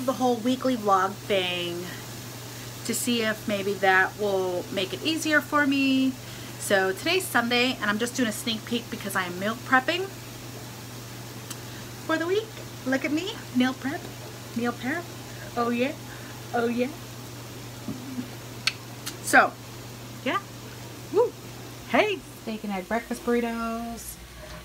of the whole weekly vlog thing to see if maybe that will make it easier for me. So today's Sunday and I'm just doing a sneak peek because I am meal prepping for the week. Look at me, meal prep. Oh yeah, oh yeah. So, yeah. Woo. Hey, steak and egg breakfast burritos,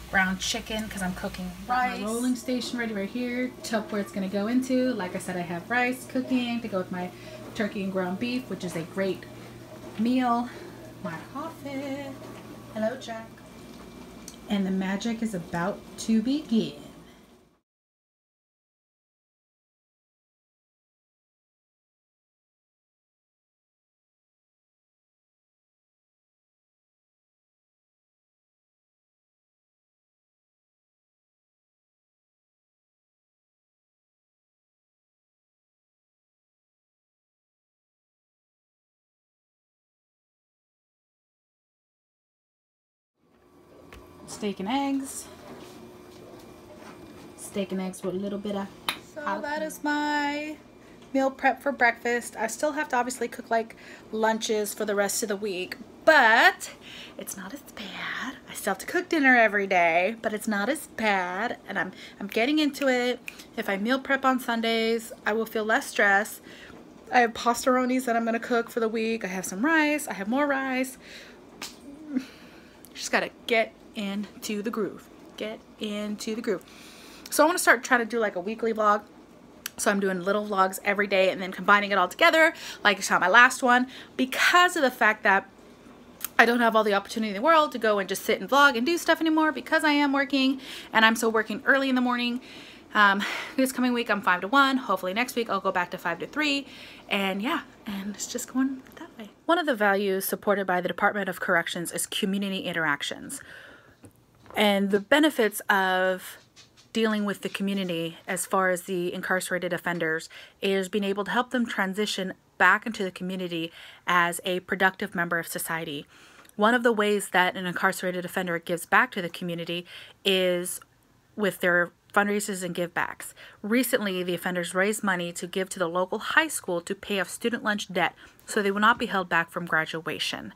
brown chicken because I'm cooking rice. My rolling station ready right here. Tupperware it's gonna go into. Like I said, I have rice cooking to go with my turkey and ground beef, which is a great meal. My coffee. Hello, Jack. And the magic is about to begin. Steak and eggs. Steak and eggs with a little bit of jalapeno. So that is my meal prep for breakfast. I still have to obviously cook like lunches for the rest of the week, but it's not as bad. I still have to cook dinner every day, but it's not as bad, and I'm getting into it. If I meal prep on Sundays, I will feel less stress. I have pastaronis that I'm gonna cook for the week. I have some rice. I have more rice. Just gotta get into the groove. Get into the groove. So I want to start trying to do like a weekly vlog. So I'm doing little vlogs every day and then combining it all together like I saw my last one, because of the fact that I don't have all the opportunity in the world to go and just sit and vlog and do stuff anymore because I am working, and I'm still working early in the morning. This coming week I'm 5 to 1. Hopefully next week I'll go back to 5 to 3. And yeah, and it's just going that way. One of the values supported by the Department of Corrections is community interactions. And the benefits of dealing with the community as far as the incarcerated offenders is being able to help them transition back into the community as a productive member of society. One of the ways that an incarcerated offender gives back to the community is with their fundraisers and give backs. Recently, the offenders raised money to give to the local high school to pay off student lunch debt so they will not be held back from graduation.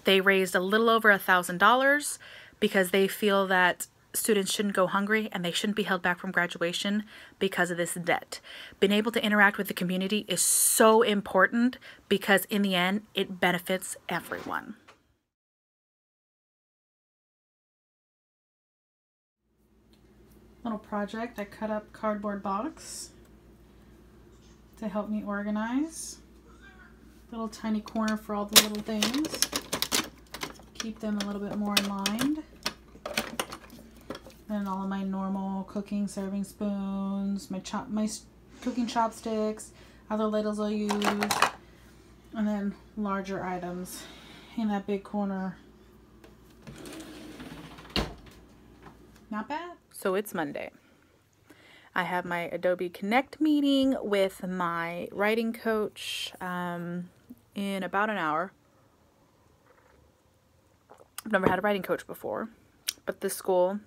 They raised a little over $1,000 because they feel that students shouldn't go hungry and they shouldn't be held back from graduation because of this debt. Being able to interact with the community is so important because in the end, it benefits everyone. Little project, I cut up cardboard box to help me organize. Little tiny corner for all the little things. Keep them a little bit more in line. Then all of my normal cooking serving spoons, my cooking chopsticks, other ladles I'll use, and then larger items in that big corner. Not bad. So it's Monday. I have my Adobe Connect meeting with my writing coach in about an hour. I've never had a writing coach before, but this school,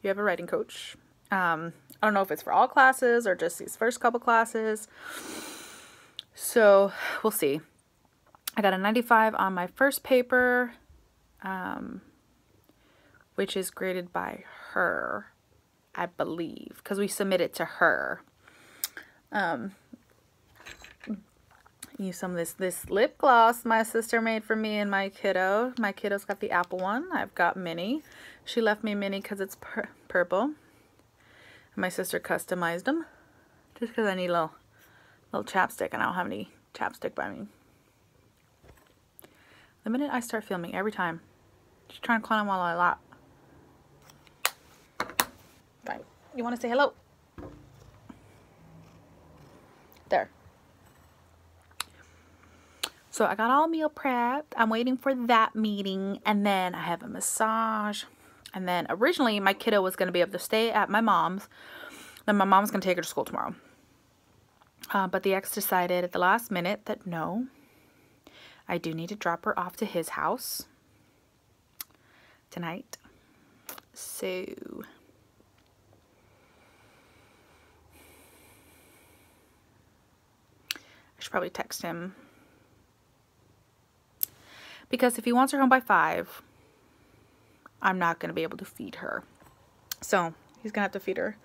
you have a writing coach. I don't know if it's for all classes or just these first couple classes. So we'll see. I got a 95 on my first paper, which is graded by her, I believe, because we submit it to her. Use some of this lip gloss my sister made for me and my kiddo. My kiddo's got the apple one. I've got Minnie. She left me Minnie because it's purple. My sister customized them just because I need a little chapstick and I don't have any chapstick by me. The minute I start filming, every time, she's trying to climb while I lap. Right. You want to say hello? There. So I got all meal prepped. I'm waiting for that meeting, and then I have a massage. And then originally my kiddo was going to be able to stay at my mom's. Then my mom's going to take her to school tomorrow. But the ex decided at the last minute that no, I do need to drop her off to his house tonight. So should probably text him. Because if he wants her home by 5, I'm not going to be able to feed her. So he's going to have to feed her.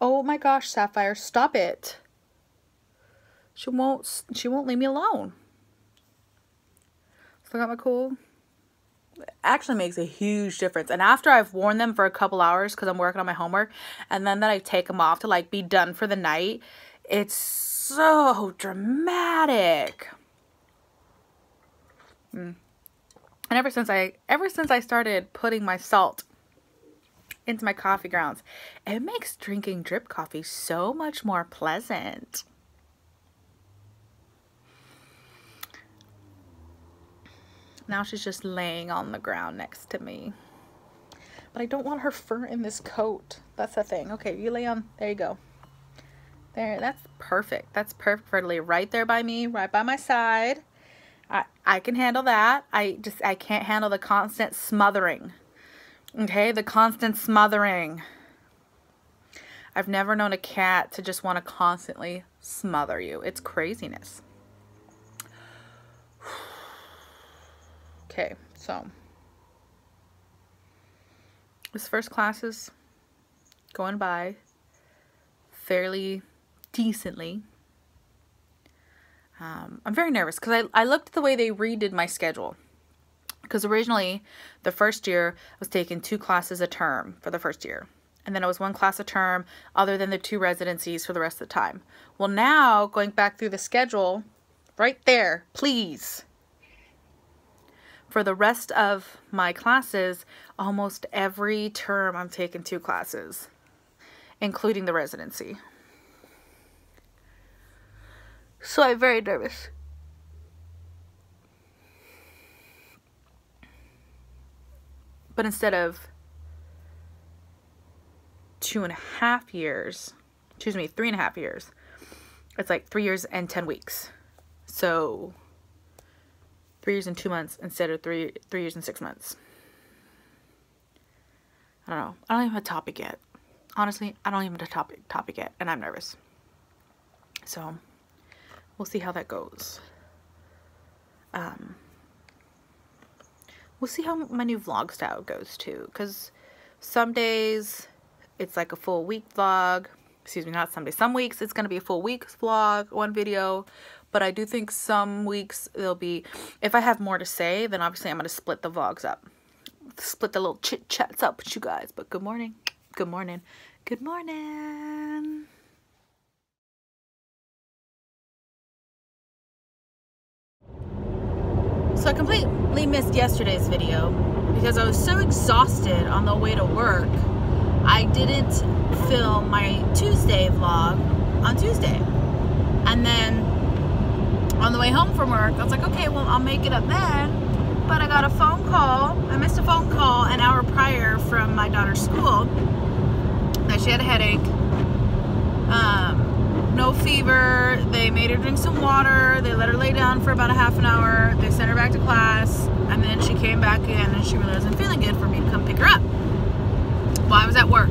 Oh my gosh, Sapphire, stop it. She won't leave me alone. Still got my cool. It actually makes a huge difference. And after I've worn them for a couple hours because I'm working on my homework, and then that I take them off to like be done for the night, it's so dramatic. And ever since I started putting my salt into my coffee grounds, it makes drinking drip coffee so much more pleasant. Now she's just laying on the ground next to me. But I don't want her fur in this coat. That's the thing. Okay, you lay on. There you go. There, that's perfect. That's perfect for her to lay right there by me, right by my side. I can handle that. I can't handle the constant smothering. Okay, the constant smothering. I've never known a cat to just want to constantly smother you. It's craziness. Okay, so this first class is going by fairly decently. I'm very nervous because I looked at the way they redid my schedule. Because originally, the first year, I was taking 2 classes a term for the first year. And then it was 1 class a term other than the 2 residencies for the rest of the time. Well, now, going back through the schedule, right there, please. For the rest of my classes, almost every term I'm taking 2 classes, including the residency. So I'm very nervous. But instead of 2.5 years, 3.5 years, it's like 3 years and 10 weeks. So 3 years and 2 months instead of 3 years and 6 months. I don't know. I don't even have a topic yet. Honestly, I don't even have a topic yet, and I'm nervous. So we'll see how that goes. We'll see how my new vlog style goes too, because some days it's like a full week vlog. Excuse me, not some days. Some weeks it's going to be a full week's vlog, 1 video. But I do think some weeks there'll be, if I have more to say, then obviously I'm going to split the vlogs up. Split the little chit chats up with you guys. But good morning. Good morning. Good morning. So I completely missed yesterday's video because I was so exhausted on the way to work. I didn't film my Tuesday vlog on Tuesday. And then on the way home from work, I was like, okay, well, I'll make it up then. But I got a phone call. I missed a phone call an hour prior from my daughter's school that she had a headache. No fever. They made her drink some water. They let her lay down for about a half an hour. They sent her back to class. And then she came back in and she really wasn't feeling good for me to come pick her up while I was at work.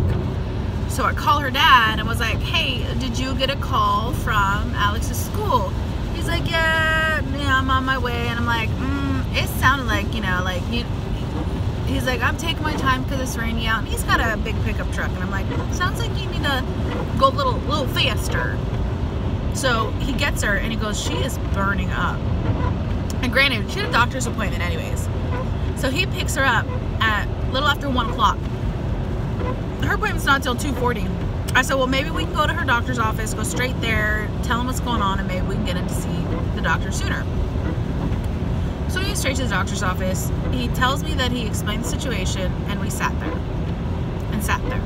So I called her dad and was like, hey, did you get a call from Alex's school? He's like, yeah, I'm on my way. And I'm like, it sounded like, you know, like, he's like, I'm taking my time because it's rainy out. And he's got a big pickup truck. And I'm like, sounds like you need to go a little faster. So he gets her and he goes, she is burning up. And granted, she had a doctor's appointment anyways. So he picks her up at a little after 1 o'clock. Her appointment's not till 2:40. I said, well, maybe we can go to her doctor's office, go straight there, tell him what's going on, and maybe we can get in to see the doctor sooner. So we went straight to the doctor's office. He tells me that he explained the situation, and we sat there. And sat there.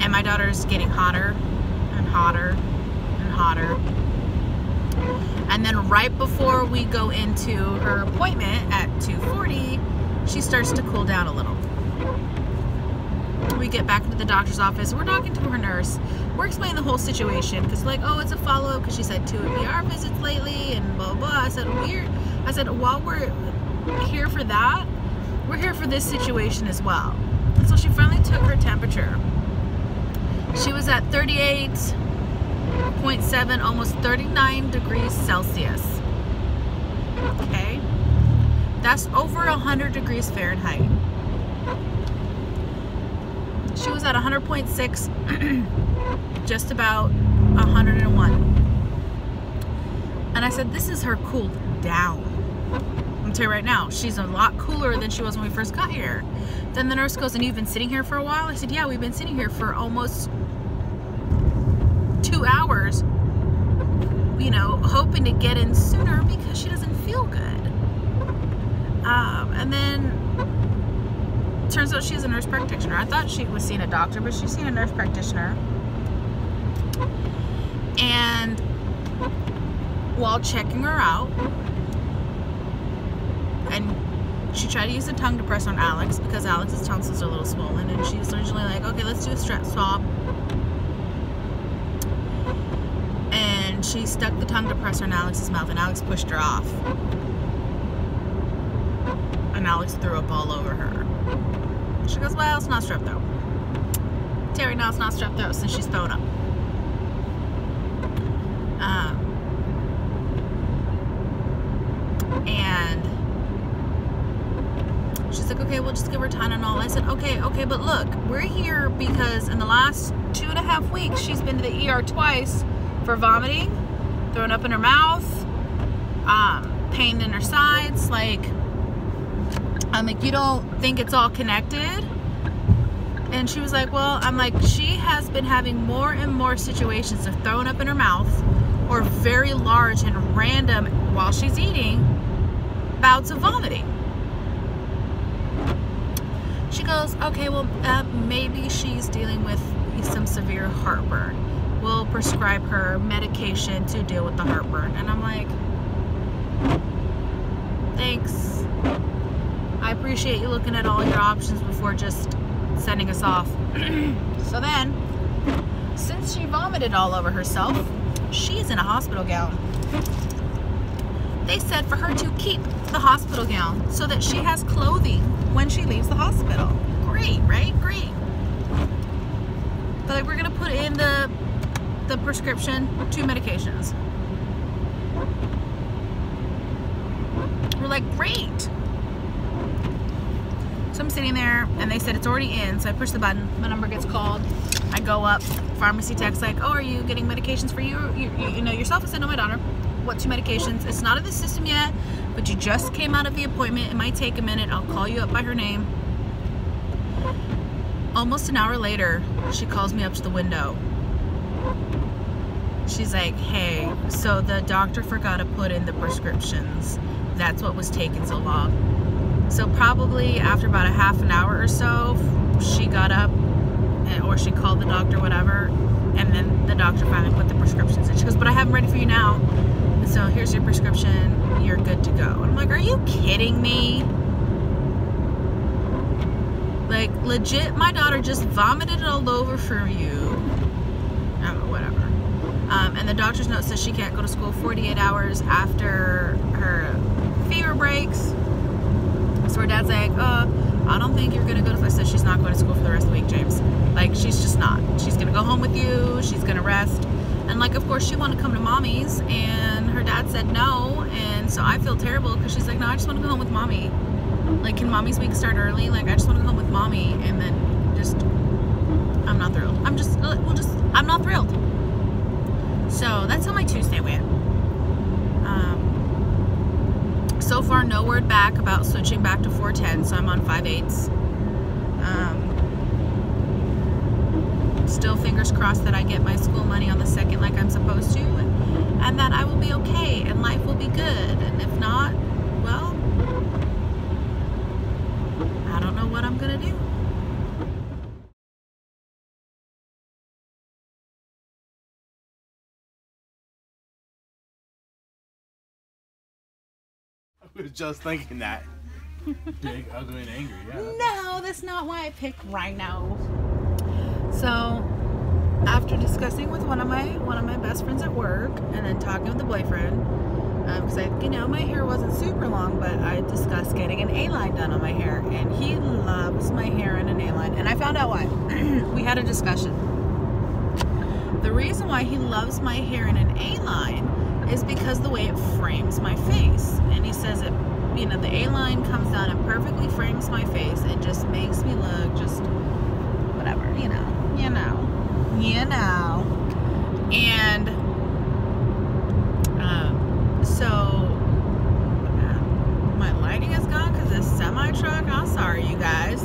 And my daughter's getting hotter and hotter and hotter. And then right before we go into her appointment at 2:40, she starts to cool down a little. We get back into the doctor's office. We're talking to her nurse. We're explaining the whole situation because, like, oh, it's a follow-up because she's had 2 ER visits lately and blah, blah, blah. I said, while we're here for that, we're here for this situation as well. And so she finally took her temperature. She was at 38. 39.7, almost 39 degrees Celsius. Okay? That's over 100 degrees Fahrenheit. She was at 100.6, just about 101. And I said, this is her cooled down. I'm telling you right now, she's a lot cooler than she was when we first got here. Then the nurse goes, and you've been sitting here for a while? I said, yeah, we've been sitting here for almost 2 hours, you know, hoping to get in sooner because she doesn't feel good. And then turns out she's a nurse practitioner. I thought she was seeing a doctor, but she's seeing a nurse practitioner. And while checking her out, and she tried to use the tongue depressor on Alex because Alex's tonsils are a little swollen, and she was originally like, okay, let's do a strep swab. And she stuck the tongue depressor in Alex's mouth, and Alex pushed her off. And Alex threw up all over her. She goes, well, it's not strep throat. Terry, no, it's not strep throat since she's thrown up. And she's like, okay, we'll just give her Tylenol. I said, okay, but look, we're here because in the last 2.5 weeks, she's been to the ER twice for vomiting, throwing up in her mouth, pain in her sides. Like, I'm like, you don't think it's all connected? And she was like, well, I'm like, she has been having more and more situations of throwing up in her mouth or very large and random, while she's eating, bouts of vomiting. She goes, okay, well, maybe she's dealing with some severe heartburn. We'll prescribe her medication to deal with the heartburn. And I'm like, thanks. I appreciate you looking at all your options before just sending us off. So then, since she vomited all over herself, she's in a hospital gown. They said for her to keep the hospital gown so that she has clothing when she leaves the hospital. Great, right? Great. But like, we're gonna put in the prescription, 2 medications. We're like, great. So I'm sitting there, and they said it's already in. So I push the button. My number gets called. I go up. Pharmacy text like, oh, are you getting medications for you know yourself? I said, no, my daughter. What 2 medications? It's not in the system yet, but you just came out of the appointment. It might take a minute. I'll call you up by her name. Almost an hour later, she calls me up to the window. She's like, hey, so the doctor forgot to put in the prescriptions. That's what was taking so long. So probably after about a half an hour or so, she got up, or she called the doctor, whatever, and then the doctor finally put the prescriptions in. She goes, but I have them ready for you now. So here's your prescription. You're good to go. And I'm like, are you kidding me? Like, legit, my daughter just vomited all over for you. Oh, whatever. And the doctor's note says she can't go to school 48 hours after her fever breaks. So her dad's like, I don't think you're going to go to... I said, she's not going to school for the rest of the week, James. Like, she's just not. She's going to go home with you. She's going to rest. And, like, of course, she wanted to come to Mommy's, and her dad said no. And so I feel terrible because she's like, no, I just want to go home with Mommy. Like, can Mommy's week start early? Like, I just want to go home with Mommy. And then just... I'm not thrilled. I'm not thrilled. So that's how my Tuesday went. So far, no word back about switching back to 410, so I'm on 5/8. Still fingers crossed that I get my school money on the 2nd like I'm supposed to, and that I will be okay and life will be good. And if not, well, I don't know what I'm gonna do. I was just thinking that. Big, ugly, and angry, yeah. No, that's not why I picked Rhino. So, after discussing with one of my best friends at work, and then talking with the boyfriend, because my hair wasn't super long, but I discussed getting an A-line done on my hair, and he loves my hair in an A-line, and I found out why. We had a discussion. The reason why he loves my hair in an A-line is because the way it frames my face. And he says it, you know, the A-line comes down and perfectly frames my face. It just makes me look just whatever, you know. And so my lighting is gone because this semi-truck. I'm sorry, you guys.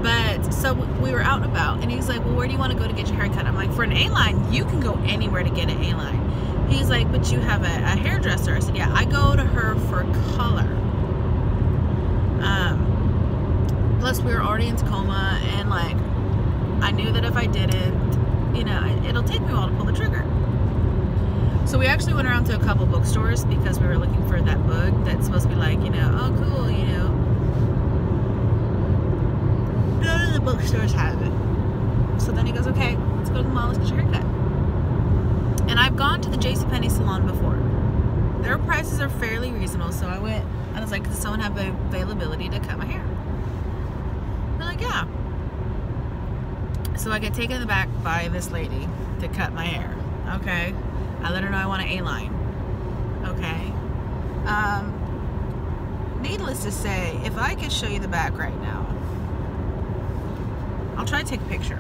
But so we were out and about, and he's like, well, where do you want to go to get your haircut? I'm like, for an A-line, you can go anywhere to get an A-line. He's like, but you have a hairdresser. I said, yeah, I go to her for color. Plus we were already in Tacoma, and like, I knew that if I didn't, you know, it'll take me a while to pull the trigger. So we actually went around to a couple bookstores because we were looking for that book that's supposed to be like, you know, oh cool, you know. None of the bookstores have it. So then he goes, okay, let's go to the mall, let's get your haircut. And I've gone to the JCPenney salon before. Their prices are fairly reasonable, so I went. I was like, does someone have availability to cut my hair? They're like, yeah. So I get taken in the back by this lady to cut my hair. Okay. I let her know I want an A-line. Okay. Needless to say, if I could show you the back right now, I'll try to take a picture.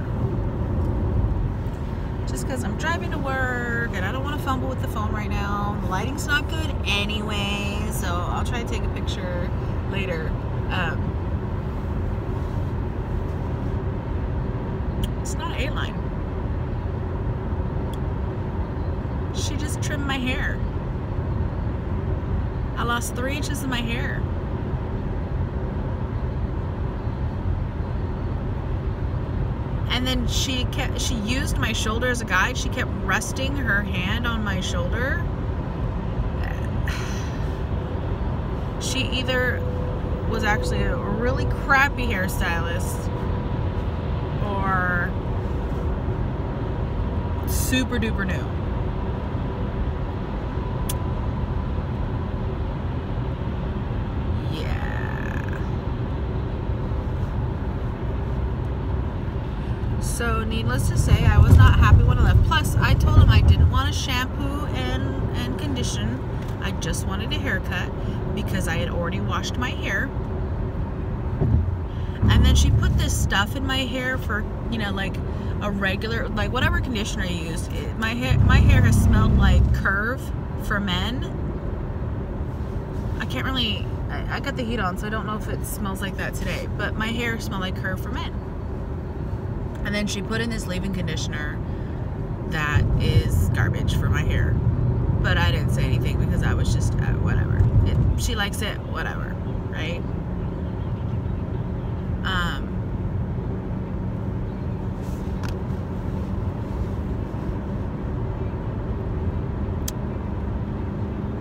Just because I'm driving to work and I don't want to fumble with the phone right now. The lighting's not good anyway, so I'll try to take a picture later. It's not an A-line. She just trimmed my hair. I lost 3 inches of my hair. And then she used my shoulder as a guide. She kept resting her hand on my shoulder. She either was actually a really crappy hairstylist or super duper new. So needless to say, I was not happy when I left. Plus, I told him I didn't want to shampoo and condition. I just wanted a haircut because I had already washed my hair. And then she put this stuff in my hair for, you know, like a regular, like whatever conditioner you use. My hair has smelled like Curve for men. I can't really, I got the heat on, so I don't know if it smells like that today. But my hair smelled like Curve for men. And then she put in this leave-in conditioner that is garbage for my hair. But I didn't say anything because I was just, whatever. She likes it, whatever, right?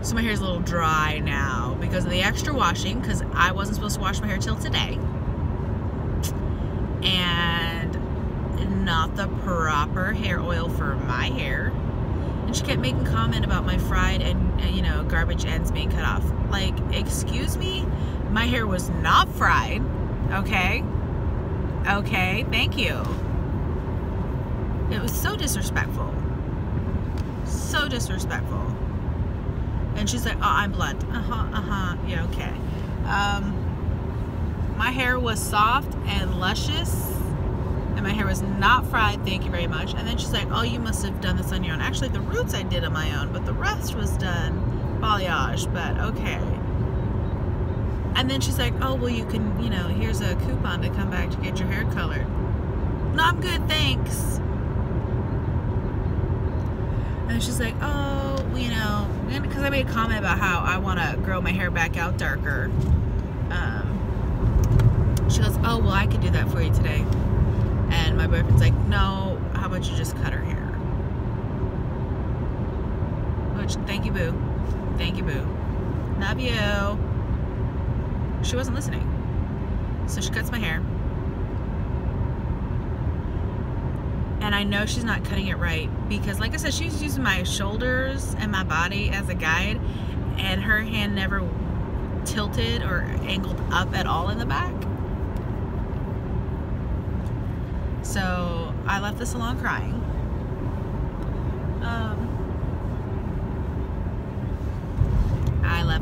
So my hair's a little dry now because of the extra washing, because I wasn't supposed to wash my hair till today. And not the proper hair oil for my hair. And she kept making comment about my fried and you know, garbage ends being cut off. Like, excuse me, my hair was not fried. Okay, thank you. It was so disrespectful, so disrespectful. And she's like, oh, I'm blunt. Yeah, okay. My hair was soft and luscious, and my hair was not fried, thank you very much. And then she's like, oh, you must have done this on your own. Actually, the roots I did on my own, but the rest was done balayage, but okay. And then she's like, oh, well, you can, you know, here's a coupon to come back to get your hair colored. No, I'm good, thanks. And she's like, oh, you know, because I made a comment about how I want to grow my hair back out darker. She goes, oh, well, I could do that for you today. And my boyfriend's like, no, how about you just cut her hair? Which, thank you, boo. Thank you, boo. Love you. She wasn't listening. So she cuts my hair. And I know she's not cutting it right because, like I said, she's using my shoulders and my body as a guide, and her hand never tilted or angled up at all in the back. So I left the salon crying.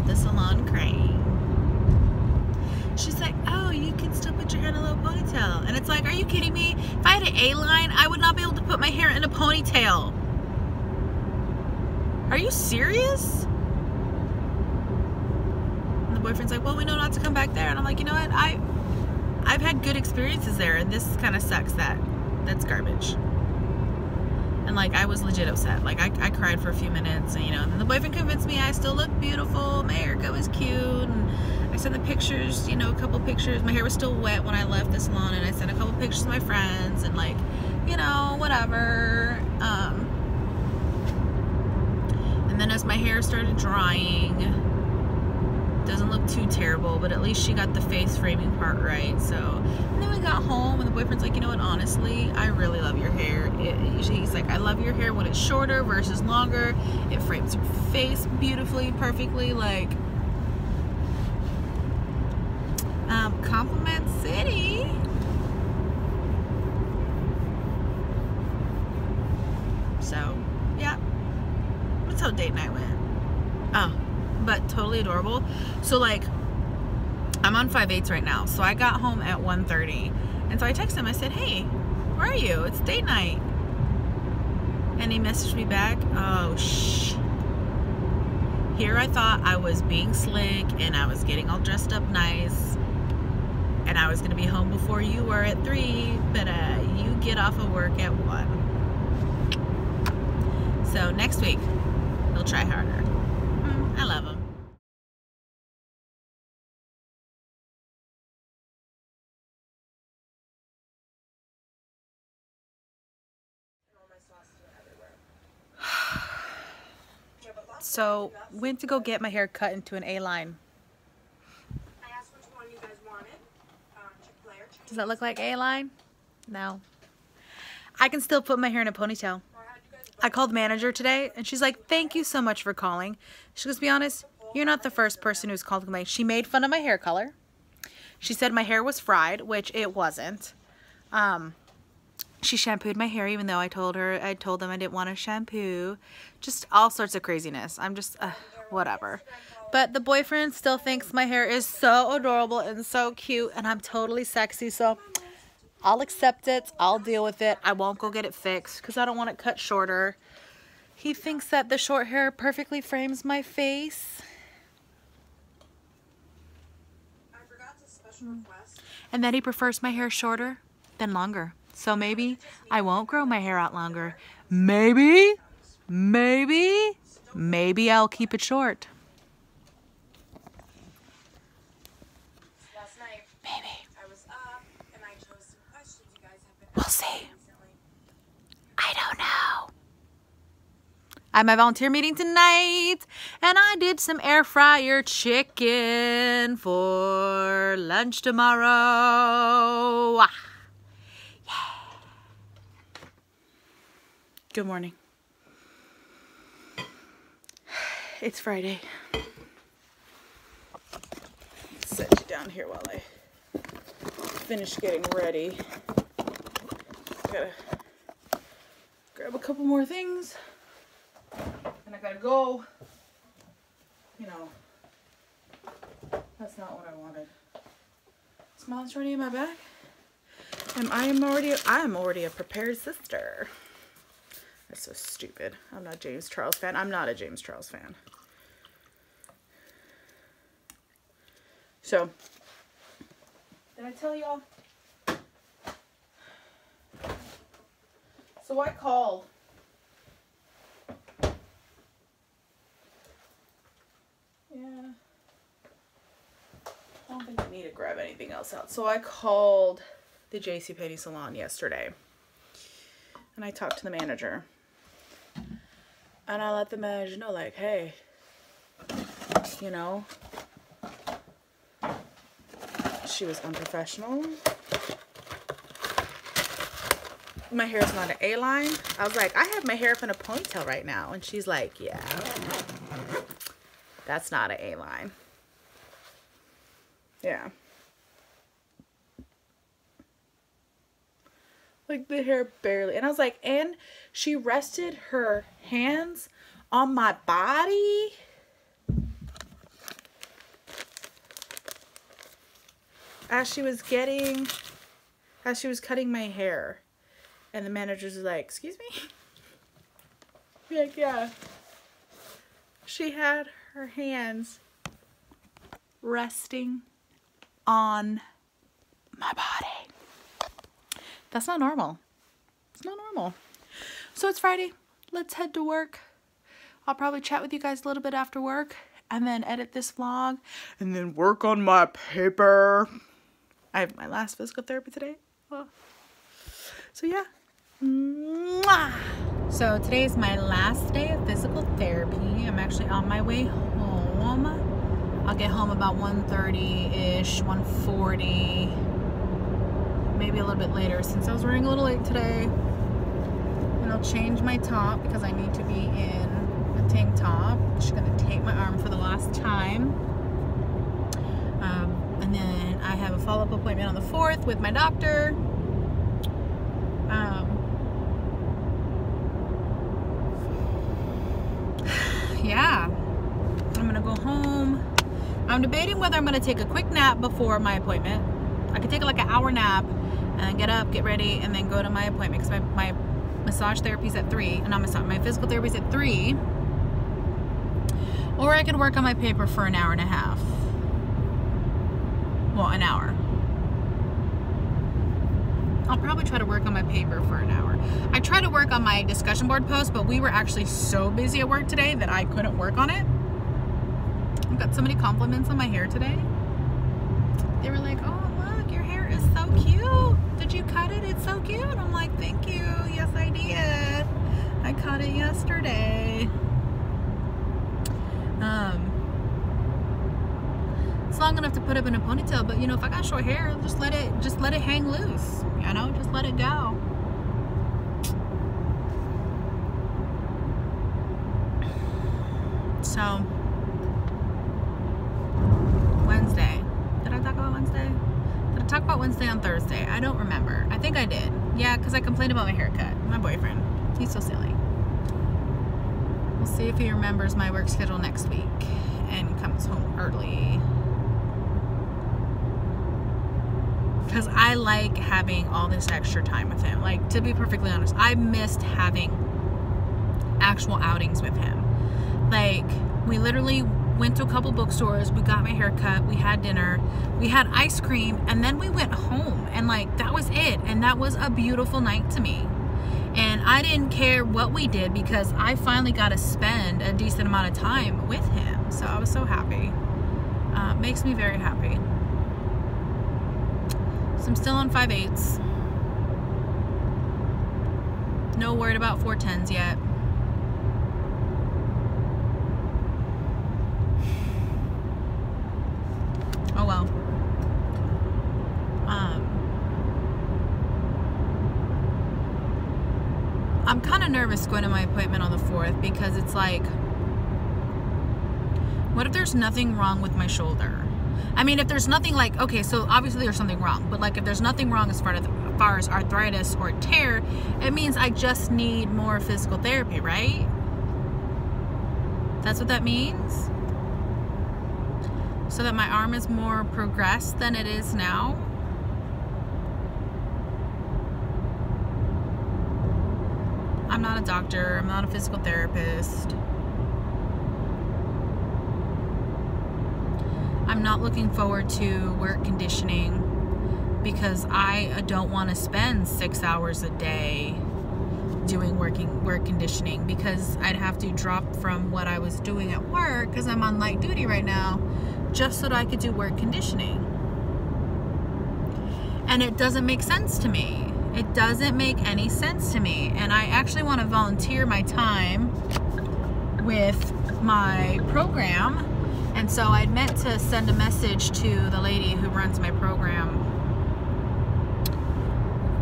the salon crying. She's like, oh, you can still put your hair in a little ponytail. And it's like, are you kidding me? If I had an A-line, I would not be able to put my hair in a ponytail. Are you serious? And the boyfriend's like, well, we know not to come back there. And I'm like, you know what? I've had good experiences there, and this kind of sucks. That's garbage. And like, I was legit upset. Like, I cried for a few minutes, and, you know, and then the boyfriend convinced me I still look beautiful, my haircut was cute, and I sent the pictures, you know, a couple pictures. My hair was still wet when I left the salon, and I sent a couple pictures to my friends, and like, you know, whatever. And then as my hair started drying, doesn't look too terrible, but at least she got the face framing part right. So, and then we got home, and the boyfriend's like, you know what, honestly, I really love your hair. He's like, I love your hair when it's shorter versus longer. It frames your face beautifully, perfectly. Like, compliment city. So, yeah, that's how date night went. Oh, but totally adorable. So like, I'm on 5/8 right now, so I got home at 1:30, and so I texted him. I said, hey, where are you? It's date night. And he messaged me back, oh here I thought I was being slick and I was getting all dressed up nice and I was gonna be home before you were at 3, but you get off of work at 1. So next week he'll try harder. I love him. So, went to go get my hair cut into an A-line. I asked which one you guys wanted. Chick-fil-A or Chinese? Does that look like A-line? No. I can still put my hair in a ponytail. I called the manager today, and she's like, thank you so much for calling. She goes, to be honest, you're not the first person who's called to complain. She made fun of my hair color. She said my hair was fried, which it wasn't. She shampooed my hair, even though I told them I didn't want to shampoo. Just all sorts of craziness. I'm just, whatever. But the boyfriend still thinks my hair is so adorable and so cute, and I'm totally sexy, so I'll accept it. I'll deal with it. I won't go get it fixed because I don't want it cut shorter. He thinks that the short hair perfectly frames my face. I forgot to special request. And then he prefers my hair shorter than longer. So maybe I won't grow my hair out longer. Maybe I'll keep it short. Last night, Maybe. I was up and I chose some questions you guys have been We'll asking see. recently. I don't know. I have my volunteer meeting tonight, and I did some air fryer chicken for lunch tomorrow. Good morning. It's Friday. Set you down here while I finish getting ready. Gotta grab a couple more things. And I gotta go. You know, that's not what I wanted. Smiley's already in my bag. And I am already a prepared sister. That's so stupid. I'm not a James Charles fan. I'm not a James Charles fan. So, did I tell y'all? So I called. Yeah. I don't think I need to grab anything else out. So I called the JCPenney salon yesterday. And I talked to the manager. And I let the manager know, like, hey, you know, she was unprofessional. My hair's not an A-line. I was like, I have my hair up in a ponytail right now. And she's like, yeah, that's not an A-line. Yeah. Like, the hair barely. And I was like, and she rested her hands on my body. as she was cutting my hair, and the manager's like, excuse me? Like, yeah. She had her hands resting on my body. That's not normal. It's not normal. So it's Friday. Let's head to work. I'll probably chat with you guys a little bit after work and then edit this vlog and then work on my paper. I have my last physical therapy today. Oh. So yeah. Mwah! So today is my last day of physical therapy. I'm actually on my way home. I'll get home about 1:30-ish, 1:40, maybe a little bit later since I was running a little late today. And I'll change my top because I need to be in a tank top. I'm just gonna tape my arm for the last time. And then I have a follow-up appointment on the 4th with my doctor. Yeah, I'm gonna go home. I'm debating whether I'm gonna take a quick nap before my appointment. I could take like an hour nap and then get up, get ready, and then go to my appointment because my massage therapy's at 3, and my physical therapy's at 3. Or I could work on my paper for an hour and a half. Well, an hour. I'll probably try to work on my paper for an hour. I tried to work on my discussion board post, but we were actually so busy at work today that I couldn't work on it. I've got so many compliments on my hair today. They were like, oh, look, your hair is so cute. Did you cut it? It's so cute. I'm like, thank you. Yes, I did. I cut it yesterday. It's long enough to put up in a ponytail, but you know, if I got short hair, just let it hang loose. You know, just let it go. So Wednesday. Did I talk about Wednesday? Did I talk about Wednesday on Thursday? I don't remember. I think I did. Yeah, because I complained about my haircut. My boyfriend. He's so silly. We'll see if he remembers my work schedule next week and comes home early. Because I like having all this extra time with him. Like, to be perfectly honest, I missed having actual outings with him. Like, we literally went to a couple bookstores, we got my hair cut, we had dinner, we had ice cream, and then we went home. And like, that was it. And that was a beautiful night to me. And I didn't care what we did because I finally got to spend a decent amount of time with him. So I was so happy. Makes me very happy. So I'm still on 5/8. No word about 4/10s yet. Oh well. I'm kind of nervous going to my appointment on the 4th because it's like, what if there's nothing wrong with my shoulder? I mean, if there's nothing like, okay, so obviously there's something wrong, but like if there's nothing wrong as far as arthritis or tear, it means I just need more physical therapy, right? That's what that means? So that my arm is more progressed than it is now? I'm not a doctor, I'm not a physical therapist. I'm not looking forward to work conditioning because I don't want to spend 6 hours a day doing work conditioning because I'd have to drop from what I was doing at work because I'm on light duty right now just so that I could do work conditioning. And it doesn't make sense to me. It doesn't make any sense to me. And I actually want to volunteer my time with my program. And so I'd meant to send a message to the lady who runs my program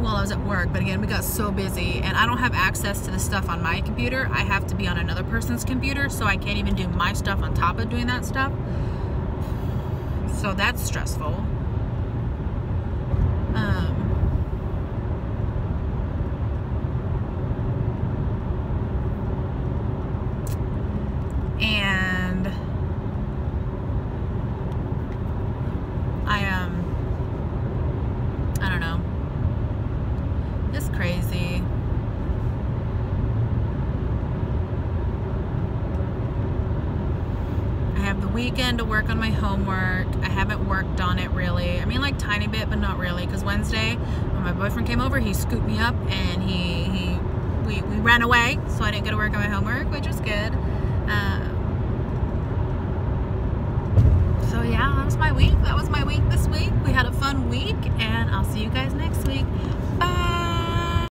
while I was at work. But again, we got so busy and I don't have access to the stuff on my computer. I have to be on another person's computer, so I can't even do my stuff on top of doing that stuff. So that's stressful. It's crazy. I have the weekend to work on my homework. I haven't worked on it really. I mean, like tiny bit, but not really. Because Wednesday, when my boyfriend came over, he scooped me up and we ran away, so I didn't get to work on my homework, which was good. So yeah, that was my week. That was my week this week. We had a fun week, and I'll see you guys next week. Bye.